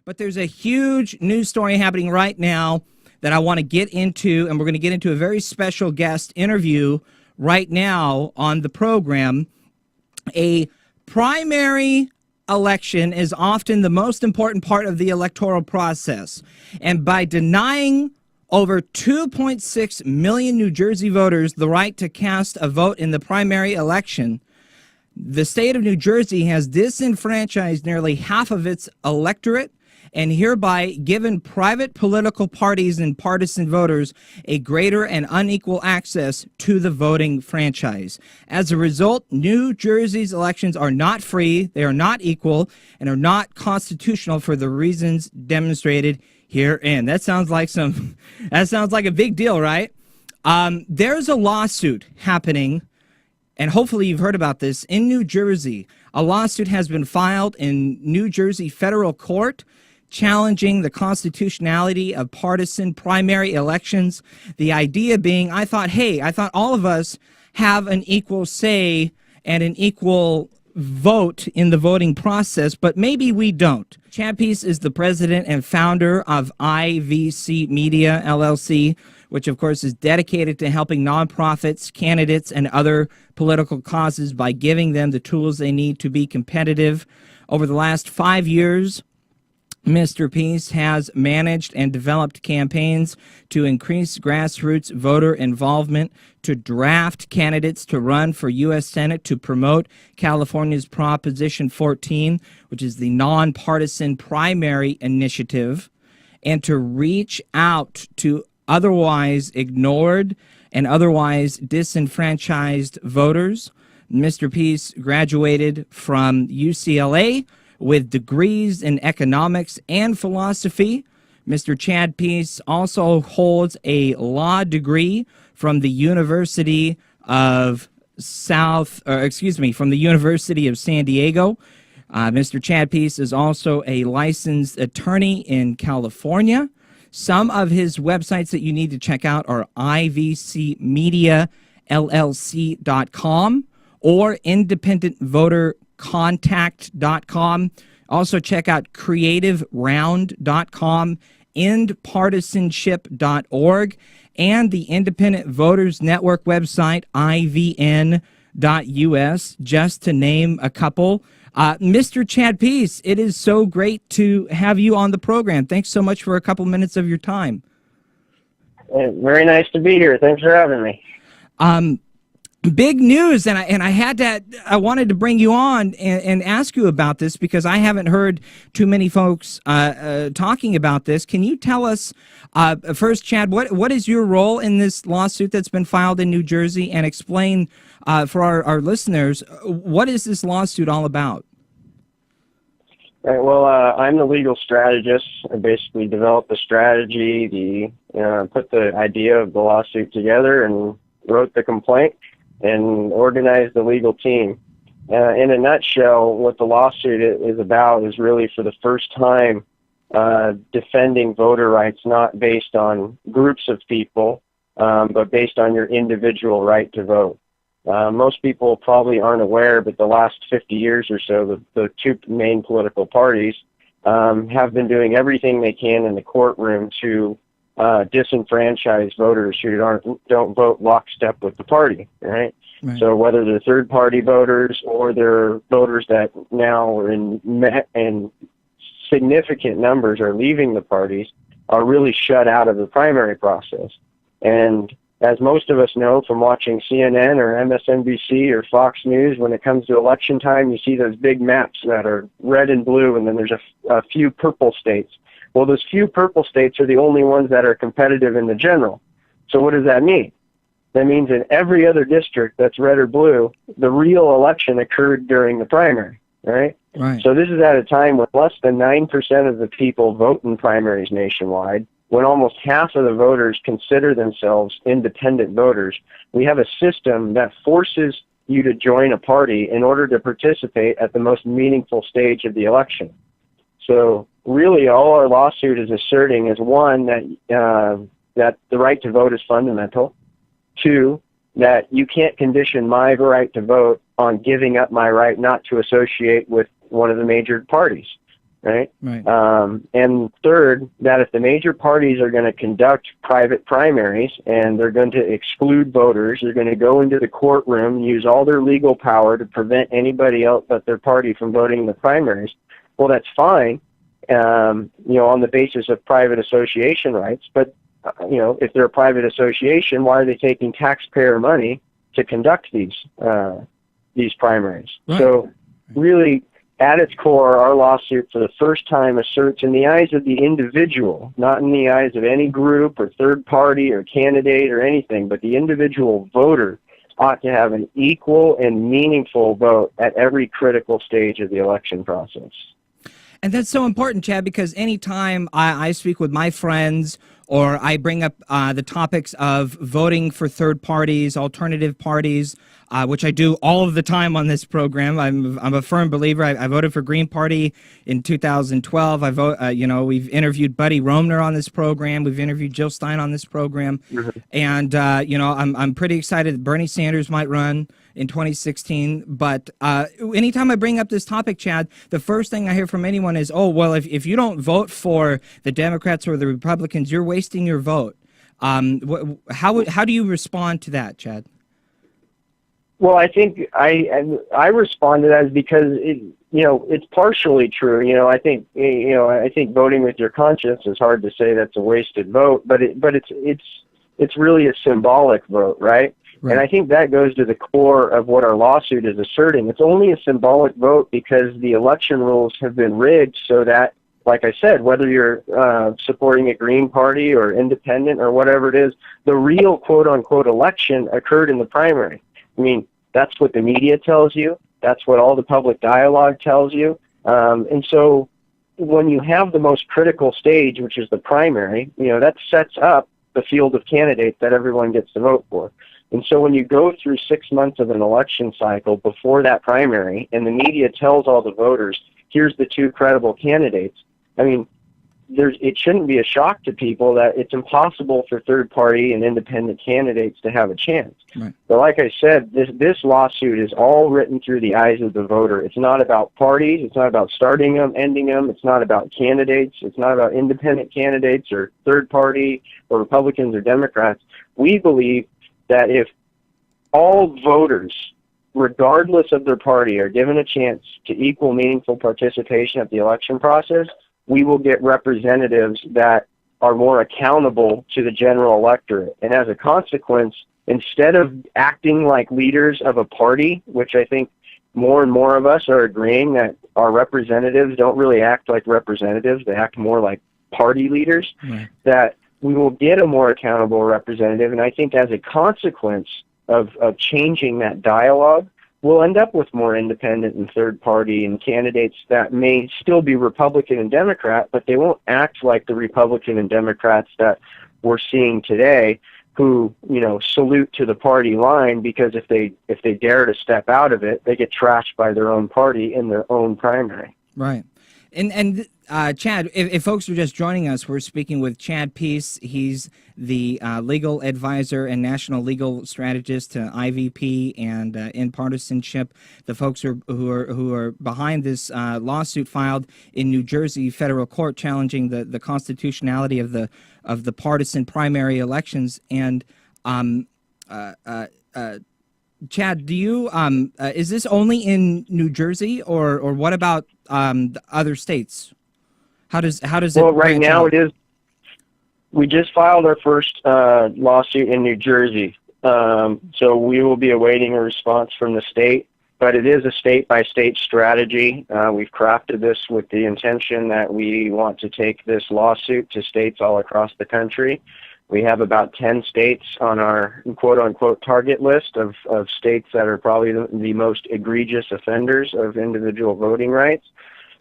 But there's a huge news story happening right now that I want to get into, and we're going to get into a very special guest interview right now on the program. A primary election is often the most important part of the electoral process, and by denying over 2.6 million New Jersey voters the right to cast a vote in the primary election, the state of New Jersey has disenfranchised nearly half of its electorate and hereby given private political parties and partisan voters a greater and unequal access to the voting franchise. As a result, New Jersey's elections are not free, they are not equal, and are not constitutional for the reasons demonstrated herein. That sounds like a big deal, right? There's a lawsuit happening, and hopefully you've heard about this, in New Jersey. A lawsuit has been filed in New Jersey federal court challenging the constitutionality of partisan primary elections. The idea being, I thought all of us have an equal say and an equal vote in the voting process, but maybe we don't. Chad Peace is the president and founder of IVC Media, LLC, which of course is dedicated to helping nonprofits, candidates, and other political causes by giving them the tools they need to be competitive. Over the last 5 years, Mr. Peace has managed and developed campaigns to increase grassroots voter involvement, to draft candidates to run for U.S. Senate, to promote California's Proposition 14, which is the nonpartisan primary initiative, and to reach out to otherwise ignored and otherwise disenfranchised voters. Mr. Peace graduated from UCLA with degrees in economics and philosophy. Mr. Chad Peace also holds a law degree from the University of San Diego. Mr. Chad Peace is also a licensed attorney in California. Some of his websites that you need to check out are ivcmediallc.com or independentvotercontact.com. Also check out creativeround.com, endpartisanship.org, and the Independent Voters Network website, ivn.us, just to name a couple. Mr. Chad Peace, it is so great to have you on the program. Thanks so much for a couple minutes of your time. Very nice to be here. Thanks for having me. Big news, and I wanted to bring you on and ask you about this because I haven't heard too many folks talking about this. Can you tell us first, Chad, what is your role in this lawsuit that's been filed in New Jersey, and explain for our listeners, what is this lawsuit all about? Right, well, I'm the legal strategist. I basically developed the strategy, put the idea of the lawsuit together, and wrote the complaint and organized the legal team. In a nutshell, what the lawsuit is about is really, for the first time, defending voter rights not based on groups of people, but based on your individual right to vote. Most people probably aren't aware, but the last 50 years or so, the two main political parties have been doing everything they can in the courtroom to disenfranchise voters who don't vote lockstep with the party, right? So whether they're third-party voters or they're voters that now are in significant numbers are leaving the parties, are really shut out of the primary process. And as most of us know from watching CNN or MSNBC or Fox News, when it comes to election time, you see those big maps that are red and blue, and then there's a few purple states. Well, those few purple states are the only ones that are competitive in the general. So what does that mean? That means in every other district that's red or blue, the real election occurred during the primary, right? Right. So this is at a time when less than 9% of the people vote in primaries nationwide, when almost half of the voters consider themselves independent voters. We have a system that forces you to join a party in order to participate at the most meaningful stage of the election. So really all our lawsuit is asserting is, one, that the right to vote is fundamental. Two, that you can't condition my right to vote on giving up my right not to associate with one of the major parties. right? Right. And third, that if the major parties are going to conduct private primaries and they're going to exclude voters, they're going to go into the courtroom, use all their legal power to prevent anybody else but their party from voting in the primaries. Well, that's fine, on the basis of private association rights. But, if they're a private association, why are they taking taxpayer money to conduct these primaries? Right. So really, at its core, our lawsuit for the first time asserts in the eyes of the individual, not in the eyes of any group or third party or candidate or anything, but the individual voter ought to have an equal and meaningful vote at every critical stage of the election process. And that's so important, Chad, because anytime I speak with my friends or I bring up the topics of voting for third parties, alternative parties, which I do all of the time on this program. I'm a firm believer. I voted for Green Party in 2012. We've interviewed Buddy Romner on this program. We've interviewed Jill Stein on this program. Mm-hmm. And, I'm pretty excited that Bernie Sanders might run in 2016. But anytime I bring up this topic, Chad, the first thing I hear from anyone is, oh, well, if you don't vote for the Democrats or the Republicans, you're wasting your vote. How do you respond to that, Chad? Well, I think I responded as because it's partially true. I think voting with your conscience is hard to say that's a wasted vote, but it's really a symbolic vote, right? And I think that goes to the core of what our lawsuit is asserting. It's only a symbolic vote because the election rules have been rigged so that, like I said, whether you're supporting a Green Party or independent or whatever it is, the real quote-unquote election occurred in the primary. I mean, that's what the media tells you. That's what all the public dialogue tells you. And so when you have the most critical stage, which is the primary, that sets up the field of candidates that everyone gets to vote for. And so when you go through 6 months of an election cycle before that primary and the media tells all the voters, here's the two credible candidates, I mean, it shouldn't be a shock to people that it's impossible for third-party and independent candidates to have a chance. Right. But like I said, this lawsuit is all written through the eyes of the voter. It's not about parties. It's not about starting them, ending them. It's not about candidates. It's not about independent candidates or third-party or Republicans or Democrats. We believe that if all voters, regardless of their party, are given a chance to equal meaningful participation at the election process, we will get representatives that are more accountable to the general electorate. And as a consequence, instead of acting like leaders of a party, which I think more and more of us are agreeing that our representatives don't really act like representatives, they act more like party leaders, that we will get a more accountable representative. And I think as a consequence of changing that dialogue, we'll end up with more independent and third party and candidates that may still be Republican and Democrat, but they won't act like the Republican and Democrats that we're seeing today who, salute to the party line because if they dare to step out of it, they get trashed by their own party in their own primary. Right. And Chad, if folks are just joining us, we're speaking with Chad Peace. He's the legal advisor and national legal strategist to IVP and in partisanship. The folks who are behind this lawsuit filed in New Jersey federal court challenging the constitutionality of the partisan primary elections. And Chad, do you is this only in New Jersey or what about the other states? How does it? Well, right now out? it is. We just filed our first lawsuit in New Jersey, so we will be awaiting a response from the state. But it is a state-by-state strategy. We've crafted this with the intention that we want to take this lawsuit to states all across the country. We have about 10 states on our quote-unquote target list of states that are probably the most egregious offenders of individual voting rights.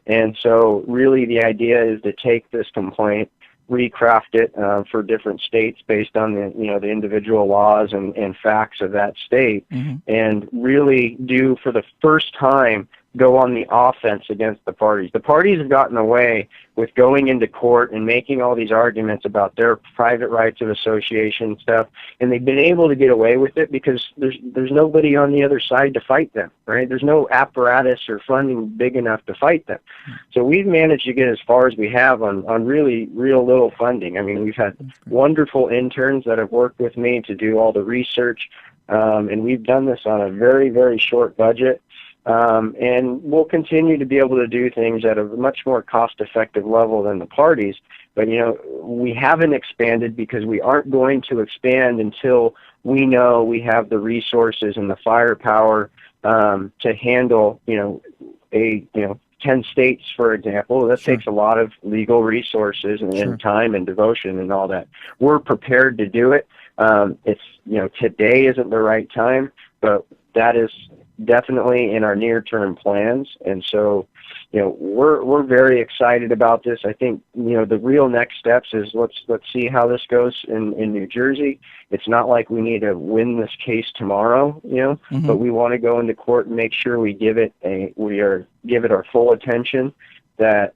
And so really the idea is to take this complaint, recraft it for different states based on the individual laws and facts of that state, and really do for the first time go on the offense against the parties. The parties have gotten away with going into court and making all these arguments about their private rights of association stuff, and they've been able to get away with it because there's nobody on the other side to fight them, right? There's no apparatus or funding big enough to fight them. So we've managed to get as far as we have on really real little funding. I mean, we've had wonderful interns that have worked with me to do all the research, and we've done this on a very, very short budget. And we'll continue to be able to do things at a much more cost-effective level than the parties. But, we haven't expanded because we aren't going to expand until we know we have the resources and the firepower to handle, 10 states, for example. That takes a lot of legal resources and time and devotion and all that. We're prepared to do it. Today isn't the right time, but that is definitely in our near-term plans. And so, we're very excited about this. I think, the real next steps is let's see how this goes in New Jersey. It's not like we need to win this case tomorrow, but we want to go into court and make sure we give it our full attention, that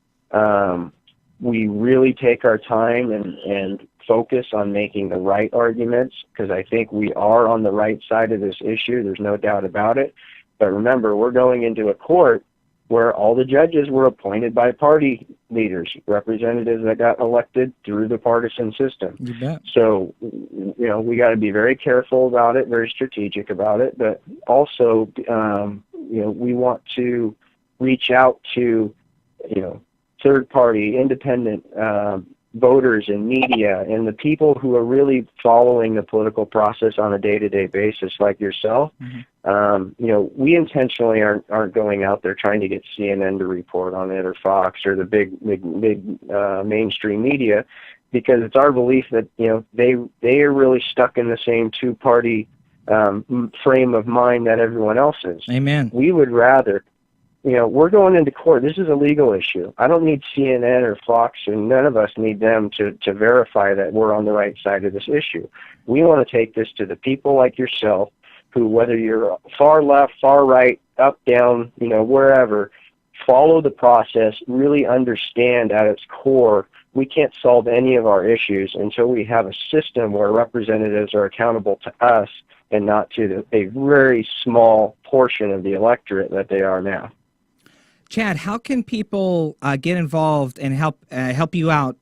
we really take our time and focus on making the right arguments, because I think we are on the right side of this issue. There's no doubt about it. But remember, we're going into a court where all the judges were appointed by party leaders, representatives that got elected through the partisan system. You bet. So, we got to be very careful about it, very strategic about it, but also, we want to reach out to, third-party, independent voters and media and the people who are really following the political process on a day-to-day basis, like yourself. We intentionally aren't going out there trying to get CNN to report on it, or Fox, or the big mainstream media, because it's our belief that they are really stuck in the same two-party frame of mind that everyone else is. Amen. We would rather. We're going into court. This is a legal issue. I don't need CNN or Fox, and none of us need them to verify that we're on the right side of this issue. We want to take this to the people like yourself, who, whether you're far left, far right, up, down, wherever, follow the process, really understand at its core, we can't solve any of our issues until we have a system where representatives are accountable to us and not to a very small portion of the electorate that they are now. Chad, how can people get involved and help you out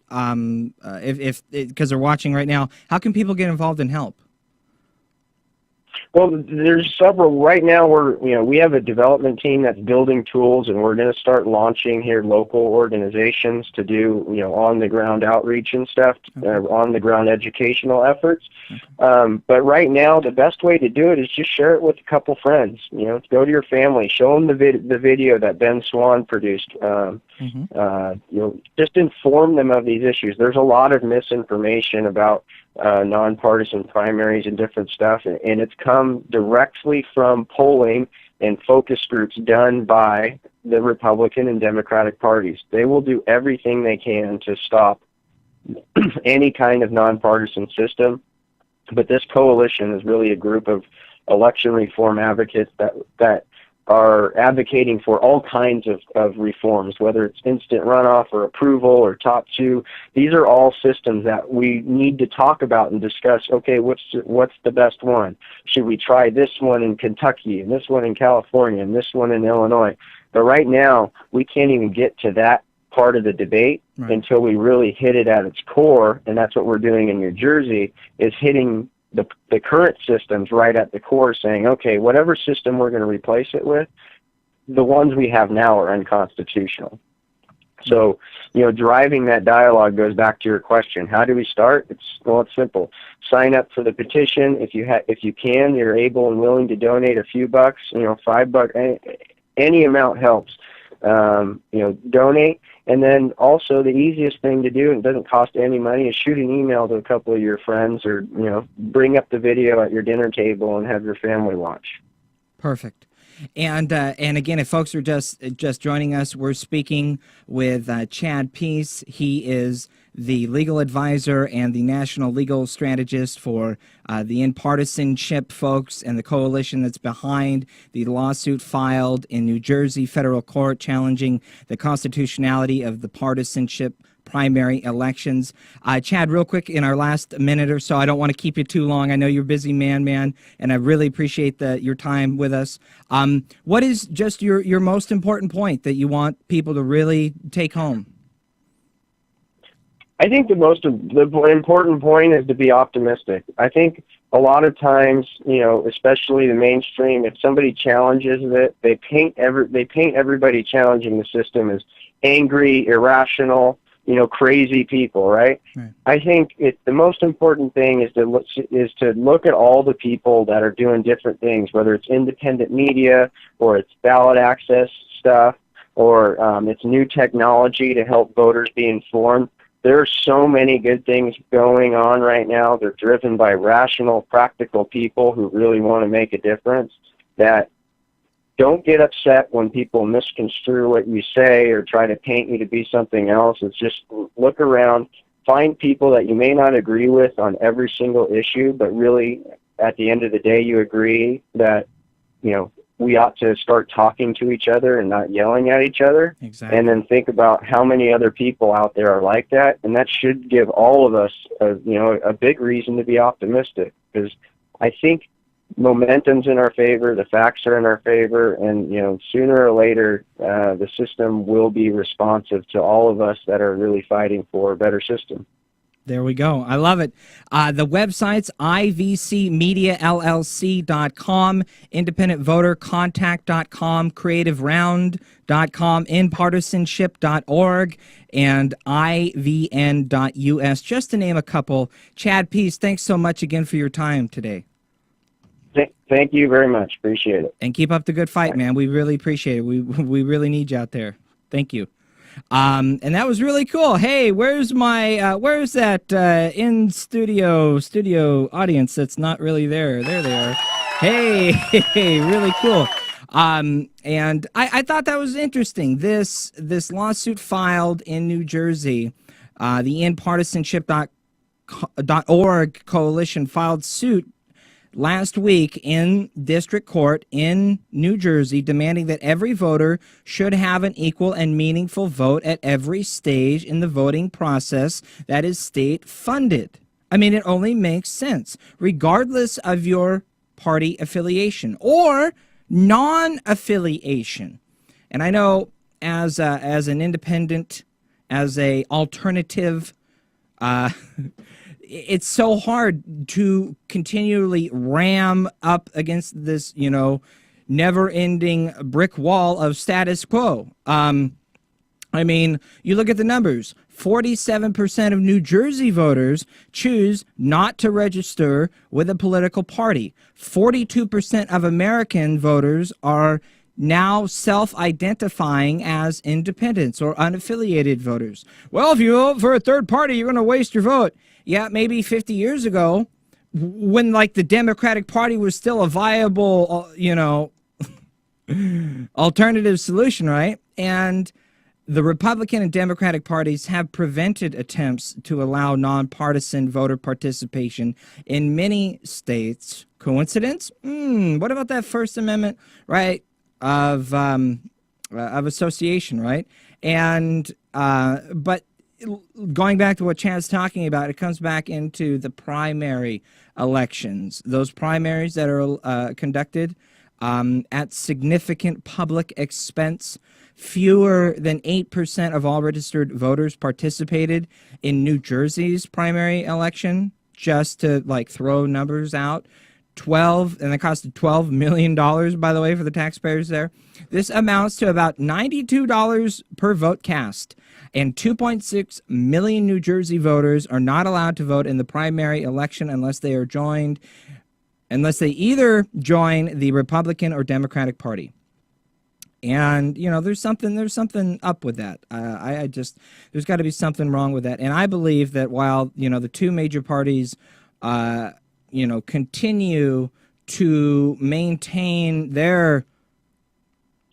if because they're watching right now? How can people get involved and help? Well, there's several. Right now, we have a development team that's building tools, and we're going to start launching here local organizations to do on-the-ground outreach and stuff, on-the-ground educational efforts. But right now, the best way to do it is just share it with a couple friends. Go to your family, show them the video that Ben Swan produced. Just inform them of these issues. There's a lot of misinformation about nonpartisan primaries and different stuff, and it's come directly from polling and focus groups done by the Republican and Democratic parties. They will do everything they can to stop any kind of nonpartisan system, but this coalition is really a group of election reform advocates that are advocating for all kinds of reforms, whether it's instant runoff or approval or top two. These are all systems that we need to talk about and discuss. Okay, what's the best one? Should we try this one in Kentucky, and this one in California, and this one in Illinois? But right now, we can't even get to that part of the debate until we really hit it at its core, and that's what we're doing in New Jersey, is hitting the current systems right at the core, saying, okay, whatever system we're going to replace it with, the ones we have now are unconstitutional. So, driving that dialogue goes back to your question. How do we start? It's simple. Sign up for the petition. If you can, you're able and willing to donate a few bucks, $5, any amount helps. Donate. And then also the easiest thing to do, and it doesn't cost any money, is shoot an email to a couple of your friends, or, bring up the video at your dinner table and have your family watch. Perfect. And again, if folks are just joining us, we're speaking with Chad Peace. He is the legal advisor and the national legal strategist for the In-Partisanship folks and the coalition that's behind the lawsuit filed in New Jersey federal court challenging the constitutionality of the partisanship primary elections. Chad, real quick in our last minute or so, I don't want to keep you too long. I know you're a busy man, and I really appreciate your time with us. What is just your most important point that you want people to really take home? I think the important point is to be optimistic. I think a lot of times, especially the mainstream, if somebody challenges it, they paint everybody challenging the system as angry, irrational, crazy people, right? I think the most important thing is to look at all the people that are doing different things, whether it's independent media or it's ballot access stuff or it's new technology to help voters be informed. There are so many good things going on right now. They're driven by rational, practical people who really want to make a difference. That don't get upset when people misconstrue what you say or try to paint you to be something else. It's just look around, find people that you may not agree with on every single issue, but really at the end of the day you agree that, we ought to start talking to each other and not yelling at each other. Exactly. And then think about how many other people out there are like that. And that should give all of us, a big reason to be optimistic, because I think momentum's in our favor, the facts are in our favor, and, sooner or later, the system will be responsive to all of us that are really fighting for a better system. There we go. I love it. The website's ivcmediallc.com, independentvotercontact.com, creativeround.com, inpartisanship.org, and ivn.us, just to name a couple. Chad Peace, thanks so much again for your time today. Thank you very much. Appreciate it. And keep up the good fight, man. We really appreciate it. We really need you out there. Thank you. And that was really cool. Hey, where's that in studio audience that's not really there? There they are. Hey, really cool. And I thought that was interesting. This lawsuit filed in New Jersey, the inpartisanship.org coalition filed suit last week in district court in New Jersey, demanding that every voter should have an equal and meaningful vote at every stage in the voting process that is state funded. I mean, it only makes sense, regardless of your party affiliation or non-affiliation. And I know as an independent, as a alternative, it's so hard to continually ram up against this, never-ending brick wall of status quo. I mean, you look at the numbers. 47% of New Jersey voters choose not to register with a political party. 42% of American voters are now self-identifying as independents or unaffiliated voters. Well, if you vote for a third party, you're going to waste your vote. Yeah, maybe 50 years ago, when the Democratic Party was still a viable, alternative solution, right? And the Republican and Democratic parties have prevented attempts to allow nonpartisan voter participation in many states. Coincidence? What about that First Amendment right of association, right? And but going back to what Chad's talking about, it comes back into the primary elections. Those primaries that are conducted at significant public expense. Fewer than 8% of all registered voters participated in New Jersey's primary election, just to throw numbers out. And it costed $12 million, by the way, for the taxpayers there. This amounts to about $92 per vote cast. And 2.6 million New Jersey voters are not allowed to vote in the primary election unless they either join the Republican or Democratic Party. And, there's something up with that. There's got to be something wrong with that. And I believe that while, the two major parties, continue to maintain their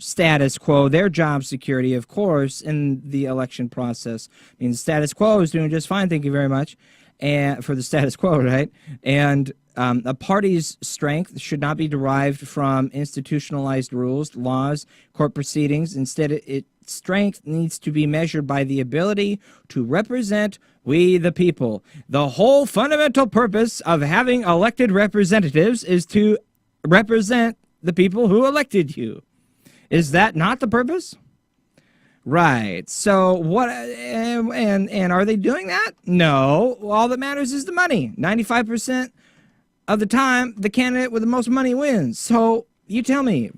status quo, their job security, of course, in the election process. I mean, the status quo is doing just fine, thank you very much, and for the status quo, right? And a party's strength should not be derived from institutionalized rules, laws, court proceedings. Instead, its strength needs to be measured by the ability to represent we the people. The whole fundamental purpose of having elected representatives is to represent the people who elected you. Is that not the purpose? Right. So what, and are they doing that? No. All that matters is the money. 95% of the time, the candidate with the most money wins. So you tell me,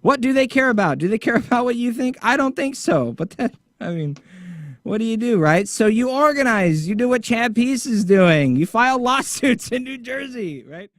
what do they care about? Do they care about what you think? I don't think so. But that, I mean, what do you do, right? So you organize. You do what Chad Peace is doing. You file lawsuits in New Jersey, right?